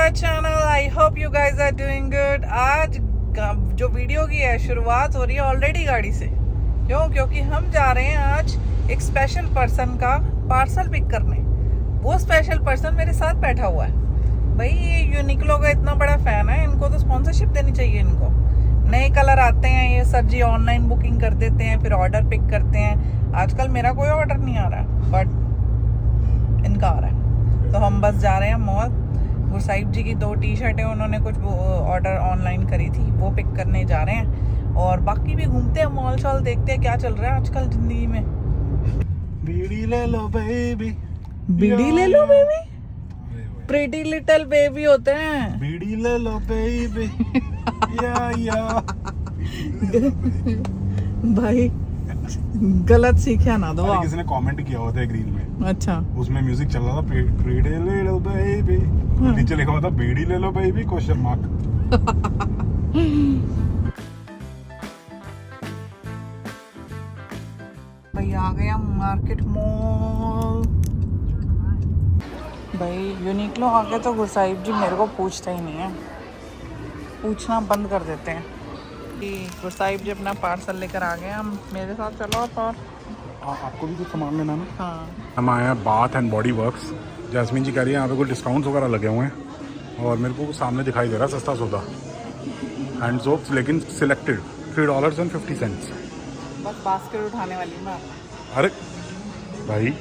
My channel. I hope you guys are doing good. आज जो video की है शुरुआत हो रही है ऑलरेडी गाड़ी से। क्योंकि हम जा रहे हैं आज एक स्पेशल पर्सन का पार्सल पिक करने। वो स्पेशल पर्सन मेरे साथ बैठा हुआ है। भाई ये यूनिक्लो का इतना बड़ा फैन है, इनको तो स्पॉन्सरशिप देनी चाहिए। इनको नए कलर आते हैं, ये सर जी ऑनलाइन बुकिंग कर देते हैं, फिर ऑर्डर पिक करते हैं। आजकल मेरा कोई ऑर्डर नहीं आ रहा, बट इनका आ रहा है। तो हम बस जा रहे हैं मॉल। गुरसाहिब जी की 2 टी-शर्टें उन्होंने कुछ ऑर्डर ऑनलाइन करी थी, वो पिक करने जा रहे हैं। और बाकी भी घूमते हैं, मॉल शॉल देखते हैं क्या चल रहा है आजकल जिंदगी में। बीड़ी ले लो बेबी, बीड़ी ले लो बेबी, प्रीटी लिटिल बेबी होते हैं। बीड़ी ले लो बेबी या भाई गलत सीखा ना दो आप। किसी ने कमेंट किया हुआ था एक रील में। अच्छा, उसमें म्यूजिक चल रहा था, बीड़ी ले लो बेबी, नीचे लिखा हुआ था बीड़ी ले लो बेबी क्वेश्चन मार्क। भाई आ गया मार्केट मॉल। भाई यूनिक्लो आके तो गुरसाहिब जी मेरे को पूछते ही नहीं है, पूछना बंद कर देते हैं। कि गुरसाहिब जी अपना पार्सल लेकर आ गए। हम मेरे साथ चलो आप। और आपको भी कुछ सामान लेना ना? हाँ, हम आए हैं Bath and Body Works. Jasmine ji कह रही है यहाँ पे कुछ डिस्काउंट्स वगैरह लगे हुए हैं, और मेरे को सामने दिखाई दे रहा है सस्ता सौदा हैंड सोप्स, लेकिन सिलेक्टेड $3.50। बस बास्केट उठाने वाली मैं। अरे भाई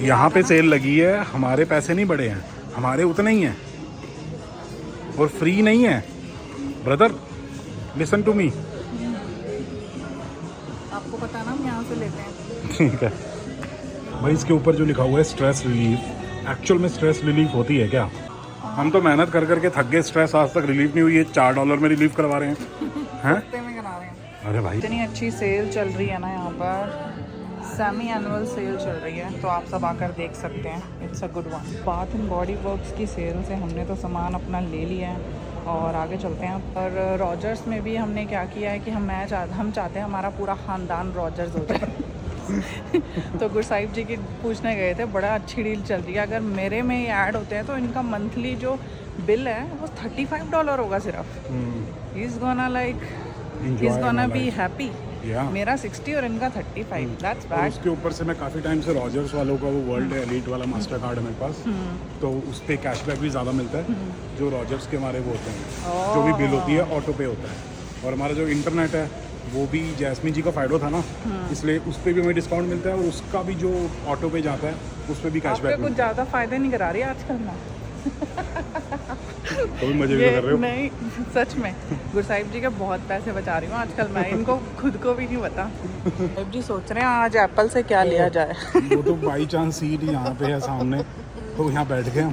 यहाँ पे सेल लगी है, हमारे पैसे नहीं बढ़े हैं, हमारे उतने ही हैं और फ्री नहीं है। Brother listen to me. आपको पता ना हम यहाँ से लेते हैं। ठीक है भाई, इसके ऊपर जो लिखा हुआ है स्ट्रेस रिलीफ, एक्चुअल में स्ट्रेस रिलीफ होती है क्या? हम तो मेहनत कर करके थक गए, स्ट्रेस आज तक रिलीफ नहीं हुई है। $4 में रिलीफ करवा रहे हैं हैं? में करा रहे हैं। अरे भाई इतनी अच्छी सेल चल रही है ना यहाँ पर, सेमी एनुअल सेल चल रही है, तो आप सब आकर देख सकते हैं। It's a good one. Bath and Body works की सेल से हमने तो सामान अपना ले लिया है और आगे चलते हैं। और रॉजर्स में भी हमने क्या किया है कि हम चाहते हैं हमारा पूरा ख़ानदान रॉजर्स हो जाए। तो गुरसाहिब जी की पूछने गए थे, बड़ा अच्छी डील चल रही है। अगर मेरे में ये ऐड होते हैं तो इनका मंथली जो बिल है वो $35 होगा सिर्फ। Is gonna be happy. मेरा 60 और इनका 35। That's bad. उसके ऊपर से मैं काफ़ी टाइम से रॉजर्स वालों का वो वर्ल्ड एलीट वाला मास्टर कार्ड है मेरे पास, तो उस पर कैशबैक भी ज़्यादा मिलता है। जो रॉजर्स के हमारे वो होते हैं, जो भी बिल होती है ऑटो पे होता है। और हमारा जो इंटरनेट है वो भी जैस्मीन जी का फ़ायदा था ना, इसलिए उस पर भी हमें डिस्काउंट मिलता है, और उसका भी जो ऑटो पे जाता है उस पर भी कैशबैक। कुछ ज़्यादा फ़ायदा नहीं करा रही आजकल ना। तो भी मजे भी कर रहे हो? नहीं, सच में गुरसाहिब जी के बहुत पैसे बचा रही हूँ आजकल मैं, इनको खुद को भी नहीं पता। गुरसाहिब जी सोच रहे हैं आज एप्पल से क्या लिया जाए। वो तो बाई चांस सीट यहाँ पे है सामने, तो यहाँ बैठ गए हम।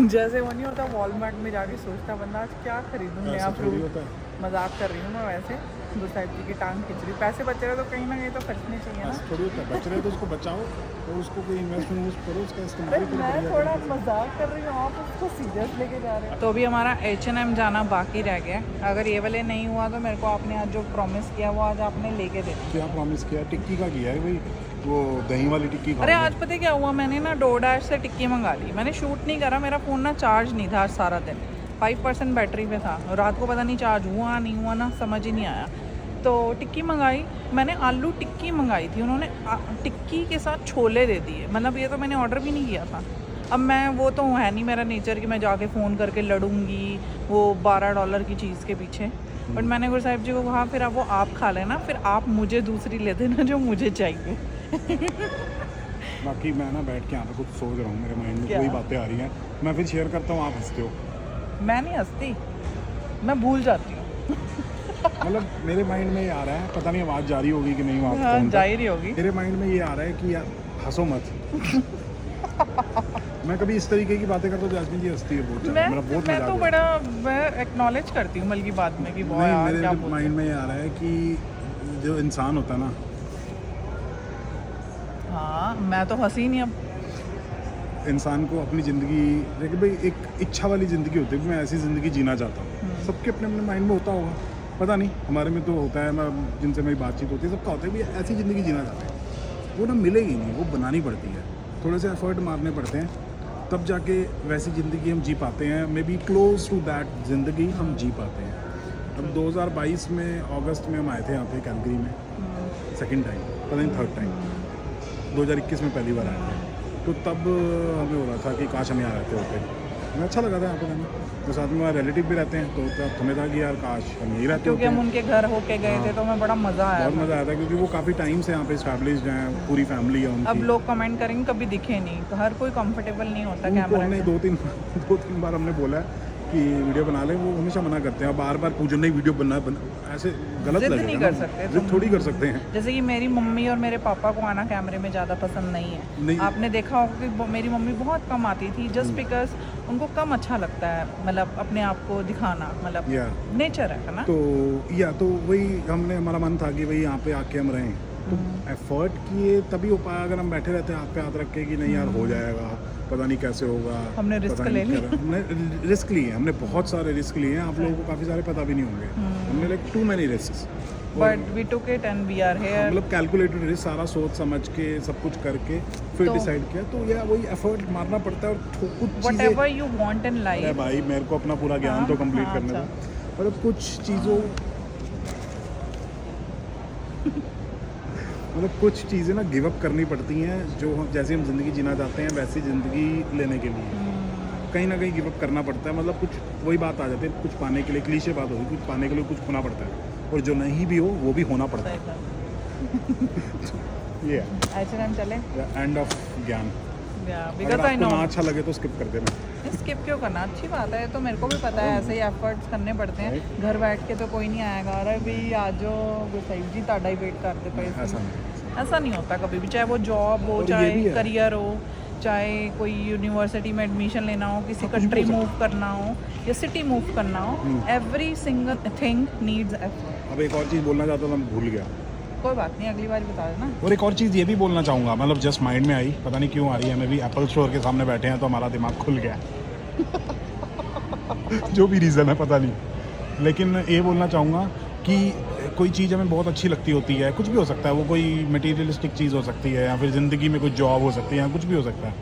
जैसे वो नहीं होता वॉलमार्ट में जाके सोचता बंदा आज क्या खरीदूँ नया फ्रूट। मजाक कर रही हूँ मैं वैसे। गुरसाहिब जी की टांग खींच रही। पैसे बच रहे तो कहीं ना कहीं तो खर्चने चाहिए ना। थोड़ी होता है, बच रहे तो उसको बचाओ और उसको कोई इन्वेस्टमेंट करो, उसका इस्तेमाल करो। मैं थोड़ा मजाक कर रही हूँ, आप उसको सीरियस लेके जा रहे हैं। तो अभी हमारा H&M जाना बाकी रह गया। अगर ये वाले नहीं हुआ तो मेरे को आपने आज जो प्रॉमिस किया वो आज आपने लेके दे दिया। क्या प्रॉमिस किया? टिक्की का किया है भाई, वो दही वाली टिक्की। अरे आज पता है क्या हुआ, मैंने ना DoorDash से टिक्की मंगा ली। मैंने शूट नहीं करा, मेरा फ़ोन ना चार्ज नहीं था आज सारा दिन, 5% बैटरी पे था। रात को पता नहीं चार्ज हुआ नहीं हुआ ना, समझ ही नहीं आया। तो टिक्की मंगाई मैंने, आलू टिक्की मंगाई थी, उन्होंने टिक्की के साथ छोले दे दिए। मतलब ये तो मैंने ऑर्डर भी नहीं किया था। अब मैं वो तो है नहीं मेरा नेचर कि मैं जाके फ़ोन करके लड़ूंगी वो $12 की चीज़ के पीछे। बट मैंने गुरसाहिब जी को कहा फिर अब वो आप खा लेना, फिर आप मुझे दूसरी ले देना जो मुझे चाहिए। बाकी मैं ना बैठ के यहाँ पे कुछ सोच रहा हूँ, मेरे माइंड में कोई बातें आ रही हैं, मैं फिर शेयर करता हूँ, आप हंसते हो। मैं नहीं हंसती, मैं भूल जाती हूँ। मतलब मेरे माइंड में ये आ रहा है, पता नहीं आवाज़ जा रही होगी कि नहीं, वहाँ हाँ, जा ही रही होगी। मेरे माइंड में ये आ रहा है कि यार हंसो मत। मैं कभी इस तरीके की बातें करता हूँ, जैस्मीन जी हंसती है बहुत ज़्यादा। मेरा बहुत मैं तो बड़ा मैं एक्नॉलेज करती हूँ बल्कि बाद में कि बहुत यार क्या मेरे माइंड में ये आ रहा है कि जो इंसान होता है ना, हाँ मैं तो हंसी नहीं अब। इंसान को अपनी ज़िंदगी देखिए भाई, एक इच्छा वाली ज़िंदगी होती है कि मैं ऐसी ज़िंदगी जीना चाहता हूँ। सबके अपने अपने माइंड में होता होगा, पता नहीं, हमारे में तो होता है। मैं जिनसे मेरी बातचीत होती है सबका होता है भी ऐसी ज़िंदगी जीना चाहते हैं। वो ना मिलेगी नहीं, वो बनानी पड़ती है, थोड़े से एफर्ट मारने पड़ते हैं, तब जाके वैसी ज़िंदगी हम जी पाते हैं, maybe close to that ज़िंदगी हम जी पाते हैं। अब 2022 में अगस्त में हम आए थे यहाँ पे कैलगरी में, सेकंड टाइम, पता नहीं थर्ड टाइम। 2021 में पहली बार आए थे, तो तब हमें हो रहा था कि काश हम यहाँ रहते होते। हमें अच्छा लगा था यहाँ पे रहना, तो साथ में हमारे रिलेटिव भी रहते हैं, तो तब हमें था कि यार काश हम यहीं रहते क्योंकि होते। हम उनके घर होके गए थे तो हमें बड़ा मज़ा आया। बहुत मज़ा आया था क्योंकि वो काफ़ी टाइम से यहाँ पे एस्टैब्लिश्ड हैं, पूरी फैमिली है उनकी। अब लोग कमेंट करेंगे कभी दिखे नहीं, तो हर कोई कंफर्टेबल नहीं होता कैमरा हमने पे। 2-3 बार हमने बोला है कि वीडियो बना लें, वो हमेशा मना करते हैं। बार बार पूछो नहीं वीडियो ऐसे गलत जिद लगेगा नहीं ना, कर सकते जिद थोड़ी कर सकते हैं। जैसे कि मेरी मम्मी और मेरे पापा को आना कैमरे में ज़्यादा पसंद नहीं है। नहीं। आपने देखा होगा कि मेरी मम्मी बहुत कम आती थी, जस्ट बिकॉज उनको कम अच्छा लगता है, मतलब अपने आप को दिखाना, मतलब नेचर है ना। तो वही हमारा मन था कि भाई यहाँ पे आके हम रहें, तो एफर्ट किए तभी हो पाया। अगर हम बैठे रहते हाथ पे हाथ रख के कि नहीं यार हो जाएगा, पता नहीं कैसे होगा, हमने रिस्क ले लिया। हमने रिस्क लिए, हमने बहुत सारे रिस्क लिए हैं। आप लोगों को काफ़ी सारे पता भी नहीं होंगे, हमने like to many risk, but we took it and we are here. मतलब कैलकुलेटेड रिस्क, सारा सोच समझ के सब कुछ करके फिर डिसाइड किया। तो या वही एफर्ट मारना पड़ता है। और कुछ whatever you want in life, भाई मेरे को अपना पूरा ज्ञान तो कंप्लीट करने दो। मतलब कुछ चीज़ों मतलब कुछ चीज़ें ना गिव अप करनी पड़ती हैं, जो जैसे हम ज़िंदगी जीना चाहते हैं वैसी ज़िंदगी लेने के लिए कहीं ना कहीं गिव अप करना पड़ता है। मतलब कुछ वही बात आ जाती है, कुछ पाने के लिए, क्लीशे बात होगी, कुछ पाने के लिए कुछ खोना पड़ता है, और जो नहीं भी हो वो भी होना पड़ता है। ये H&M चले, एंड ऑफ ज्ञान। बिकॉज़ आई नो ना अच्छा लगे तो स्किप कर देना। स्किप क्यों करना, अच्छी बात है। तो मेरे को भी पता है, ऐसे ही एफर्ट्स करने पड़ते हैं। घर बैठ के तो कोई नहीं आएगा, अरे भाई आज जो गुसाई जी ताड़ा ही वेट करते पे। ऐसा नहीं होता कभी भी, चाहे वो जॉब हो, चाहे करियर हो, चाहे कोई यूनिवर्सिटी में एडमिशन लेना हो, किसी कंट्री मूव करना हो या सिटी मूव करना हो, every single thing needs effort. अब एक और चीज़ बोलना चाहता था, मैं भूल गया। कोई बात नहीं, अगली बार बता देना। और एक और चीज़ ये भी बोलना चाहूँगा, मतलब जस्ट माइंड में आई, पता नहीं क्यों आ रही है। मैं भी एप्पल स्टोर के सामने बैठे हैं तो हमारा दिमाग खुल गया जो भी रीज़न है पता नहीं, लेकिन ये बोलना चाहूँगा कि कोई चीज़ हमें बहुत अच्छी लगती होती है, कुछ भी हो सकता है, वो कोई मटेरियलिस्टिक चीज़ हो सकती है, या फिर ज़िंदगी में कोई जॉब हो सकती है, या कुछ भी हो सकता है,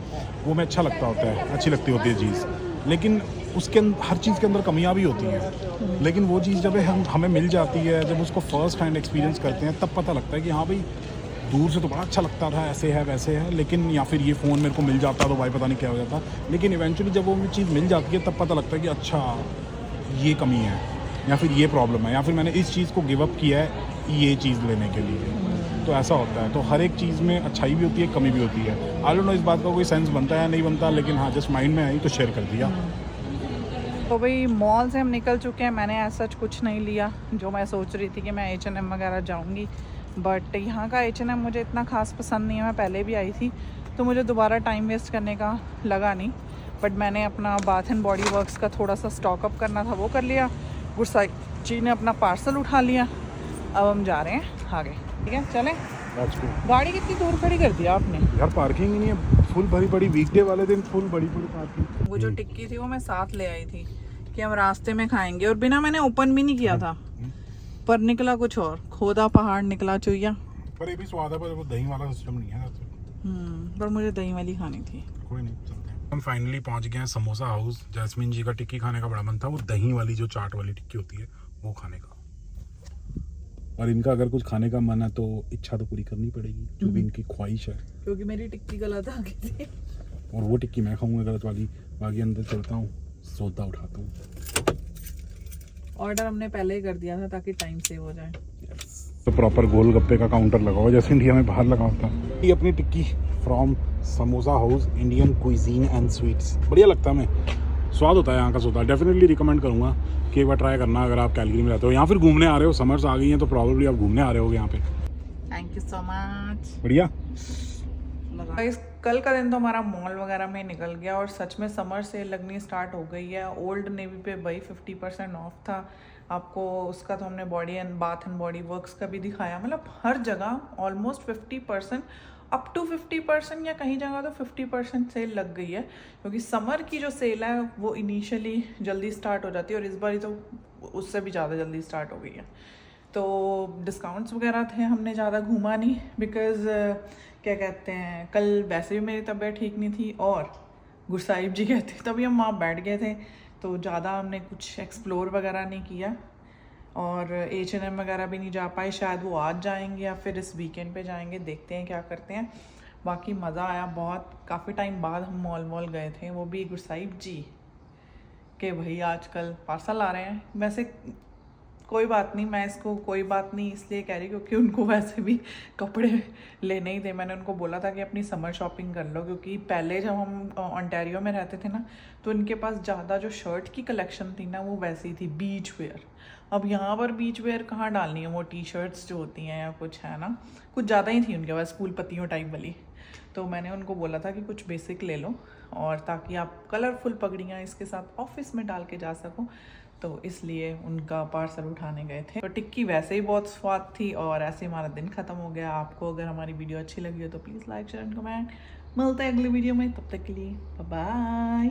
वो हमें अच्छा लगता होता है, अच्छी लगती होती है चीज़। लेकिन उसके हर चीज़ के अंदर कमियां भी होती हैं, लेकिन वो चीज़ जब हमें मिल जाती है, जब उसको फर्स्ट हैंड एक्सपीरियंस करते हैं, तब पता लगता है कि हाँ भाई दूर से तो बड़ा अच्छा लगता था, ऐसे है वैसे है, लेकिन या फिर ये फ़ोन मेरे को मिल जाता तो भाई पता नहीं क्या हो जाता। लेकिन इवेंचुअली जब वो चीज़ मिल जाती है तब पता लगता है कि अच्छा ये कमी है, या फिर ये प्रॉब्लम है, या फिर मैंने इस चीज़ को गिव अप किया है ये चीज़ लेने के लिए। तो ऐसा होता है। तो हर एक चीज़ में अच्छाई भी होती है, कमी भी होती है। आई डोंट नो इस बात का कोई सेंस बनता है नहीं बनता, लेकिन हाँ जस्ट माइंड में आई तो शेयर कर दिया। तो भाई मॉल से हम निकल चुके हैं। मैंने ऐसा कुछ नहीं लिया, जो मैं सोच रही थी कि मैं H&M वगैरह जाऊंगी, बट यहाँ का H&M मुझे इतना ख़ास पसंद नहीं है। मैं पहले भी आई थी तो मुझे दोबारा टाइम वेस्ट करने का लगा नहीं, बट मैंने अपना बाथ एंड बॉडी वर्क्स का थोड़ा सा स्टॉकअप करना था, वो कर लिया। गुरसाई जी ने अपना पार्सल उठा लिया, अब हम जा रहे हैं आगे। ठीक है चलें। गाड़ी कितनी दूर खड़ी कर दिया आपने यार? पार्किंग ही नहीं है, फुल भरी पड़ी, वीकडे वाले दिन फुल बड़ी पार्किंग। वो जो टिक्की थी वो मैं साथ ले आई थी कि हम रास्ते में खाएंगे, और बिना मैंने ओपन भी नहीं किया था, पर निकला कुछ और, खोदा पहाड़ निकला चुईया। पर ये भी स्वाद है, पर वो दही वाला सिस्टम नहीं है। पर मुझे दही वाली खानी थी। कोई नहीं, चलते हैं। हम फाइनली पहुंच गए हैं समोसा हाउस। जैस्मिन जी का टिक्की खाने का बड़ा मन था, वो दही वाली जो चाट वाली टिक्की होती है वो खाने का। और इनका अगर कुछ खाने का मन है तो इच्छा तो पूरी करनी पड़ेगी, जो भी इनकी ख्वाहिश है, क्योंकि मेरी टिक्की गलत आ गई थी और वो टिक्की मैं खाऊंगा गलत वाली। बाकी अंदर चलता हूँ, सौदा उठाता हूँ। ऑर्डर हमने पहले ही कर दिया था ताकि टाइम सेव हो जाए। तो प्रॉपर गोलगप्पे का काउंटर लगा हुआ, जैसे इंडिया में बाहर लगा होता है। ये अपनी tikki from samosa house, Indian cuisine and sweets, बढ़िया लगता है। हमें स्वाद होता है यहाँ का सौदा। डेफिनेटली रिकमेंड करूँगा कि एक बार ट्राई करना अगर आप कैलगरी में रहते हो, या फिर घूमने आ रहे हो। समर्स आ गई हैं तो प्रॉब्लली आप घूमने आ रहे हो यहाँ पे। Thank you so much. बढ़िया। कल का दिन तो हमारा मॉल वगैरह में निकल गया, और सच में समर सेल लगनी स्टार्ट हो गई है। ओल्ड नेवी पे भाई 50% ऑफ था। आपको उसका तो हमने body and bath and Body works का भी दिखाया, मतलब हर जगह ऑलमोस्ट 50%, अप टू 50%, या कहीं जगह तो 50% सेल लग गई है। क्योंकि समर की जो सेल है वो इनिशियली जल्दी स्टार्ट हो जाती है, और इस बार तो उससे भी ज़्यादा जल्दी स्टार्ट हो गई है। तो डिस्काउंट्स वगैरह थे, हमने ज़्यादा घूमा नहीं, बिकॉज़ क्या कहते हैं, कल वैसे भी मेरी तबीयत ठीक नहीं थी, और गुरसाहिब जी गए थे, तभी हम वहाँ बैठ गए थे, तो ज़्यादा हमने कुछ एक्सप्लोर वगैरह नहीं किया और H&M वगैरह भी नहीं जा पाए। शायद वो आज जाएंगे या फिर इस वीकेंड पे जाएंगे, देखते हैं क्या करते हैं। बाकी मज़ा आया बहुत, काफ़ी टाइम बाद हम मॉल गए थे, वो भी गुरसाहिब जी के भाई आजकल पार्सल आ रहे हैं। वैसे कोई बात नहीं, मैं इसको कोई बात नहीं इसलिए कह रही क्योंकि उनको वैसे भी कपड़े लेने ही थे। मैंने उनको बोला था कि अपनी समर शॉपिंग कर लो, क्योंकि पहले जब हम ओंटारियो में रहते थे ना, तो इनके पास ज़्यादा जो शर्ट की कलेक्शन थी ना, वो वैसी थी बीच वेयर। अब यहाँ पर बीच वेयर कहाँ डालनी है, वो टी शर्ट्स जो होती हैं या कुछ है ना, कुछ ज़्यादा ही थी उनके पास, फूल पत्तियों टाइप वाली। तो मैंने उनको बोला था कि कुछ बेसिक ले लो, और ताकि आप कलरफुल पगड़ियाँ इसके साथ ऑफिस में डाल के जा सको, तो इसलिए उनका पार्सल उठाने गए थे। तो टिक्की वैसे ही बहुत स्वाद थी और ऐसे हमारा दिन खत्म हो गया। आपको अगर हमारी वीडियो अच्छी लगी हो तो please like share and comment. मिलते हैं अगली वीडियो में, तब तक के लिए बाय बाय।